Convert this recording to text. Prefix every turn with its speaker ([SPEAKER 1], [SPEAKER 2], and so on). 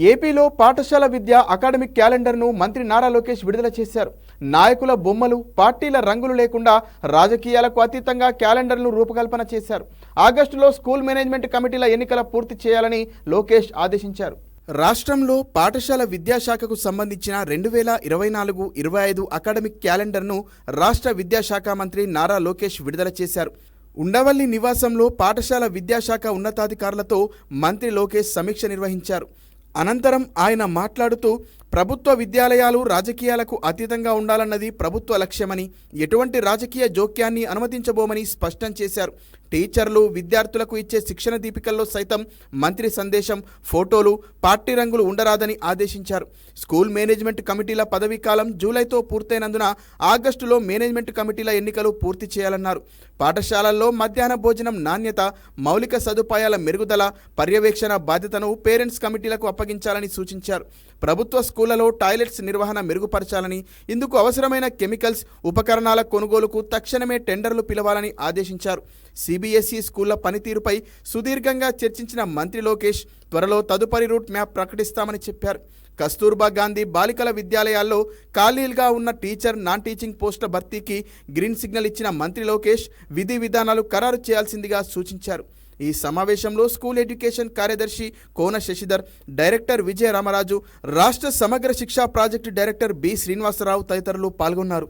[SPEAKER 1] ఏపీలో పాఠశాల విద్య అకాడమిక్ క్యాలెండర్ను మంత్రి నారా లోకేష్ విడుదల చేశారు. నాయకుల బొమ్మలు, పార్టీల రంగులు లేకుండా రాజకీయాలకు అతీతంగా క్యాలెండర్ను రూపకల్పన చేశారు. ఆగస్టులో స్కూల్ మేనేజ్మెంట్ కమిటీల ఎన్నికల పూర్తి చేయాలని లోకేష్ ఆదేశించారు. రాష్ట్రంలో పాఠశాల విద్యాశాఖకు సంబంధించిన 2024-25 అకాడమిక్ క్యాలెండర్ను రాష్ట్ర విద్యాశాఖ మంత్రి నారా లోకేష్ విడుదల చేశారు. ఉండవల్లి నివాసంలో పాఠశాల విద్యాశాఖ ఉన్నతాధికారులతో మంత్రి లోకేష్ సమీక్ష నిర్వహించారు. అనంతరం ఆయన మాట్లాడుతూ ప్రభుత్వ విద్యాలయాలు రాజకీయాలకు అతీతంగా ఉండాలన్నది ప్రభుత్వ లక్ష్యమని, ఎటువంటి రాజకీయ జోక్యాన్ని అనుమతించబోమని స్పష్టం చేశారు. టీచర్లు, విద్యార్థులకు ఇచ్చే శిక్షణ దీపికల్లో సైతం మంత్రి సందేశం, ఫోటోలు, పార్టీ రంగులు ఉండరాదని ఆదేశించారు. స్కూల్ మేనేజ్మెంట్ కమిటీల పదవీ కాలం జూలైతో పూర్తయినందున ఆగస్టులో మేనేజ్మెంట్ కమిటీల ఎన్నికలు పూర్తి చేయాలన్నారు. పాఠశాలల్లో మధ్యాహ్న భోజనం నాణ్యత, మౌలిక సదుపాయాల మెరుగుదల, పర్యవేక్షణ బాధ్యతను పేరెంట్స్ కమిటీలకు అప్పగించాలని సూచించారు. ప్రభుత్వ స్కూళ్లలో టాయిలెట్స్ నిర్వహణ మెరుగుపరచాలని, ఇందుకు అవసరమైన కెమికల్స్, ఉపకరణాల కొనుగోలుకు తక్షణమే టెండర్లు పిలవాలని ఆదేశించారు. సిబిఎస్ఈ స్కూళ్ల పనితీరుపై సుదీర్ఘంగా చర్చించిన మంత్రి లోకేష్ త్వరలో తదుపరి రూట్ మ్యాప్ ప్రకటిస్తామని చెప్పారు. కస్తూర్బా గాంధీ బాలికల విద్యాలయాల్లో ఖాళీలుగా ఉన్న టీచర్, నాన్ టీచింగ్ పోస్టుల భర్తీకి గ్రీన్ సిగ్నల్ ఇచ్చిన మంత్రి లోకేష్ విధి విధానాలు ఖరారు చేయాల్సిందిగా సూచించారు. ఈ సమావేశంలో స్కూల్ ఎడ్యుకేషన్ కార్యదర్శి కోన శశిధర్, డైరెక్టర్ విజయ రామరాజు, రాష్ట్ర సమగ్ర శిక్షా ప్రాజెక్టు డైరెక్టర్ బి శ్రీనివాసరావు తదితరులు పాల్గొన్నారు.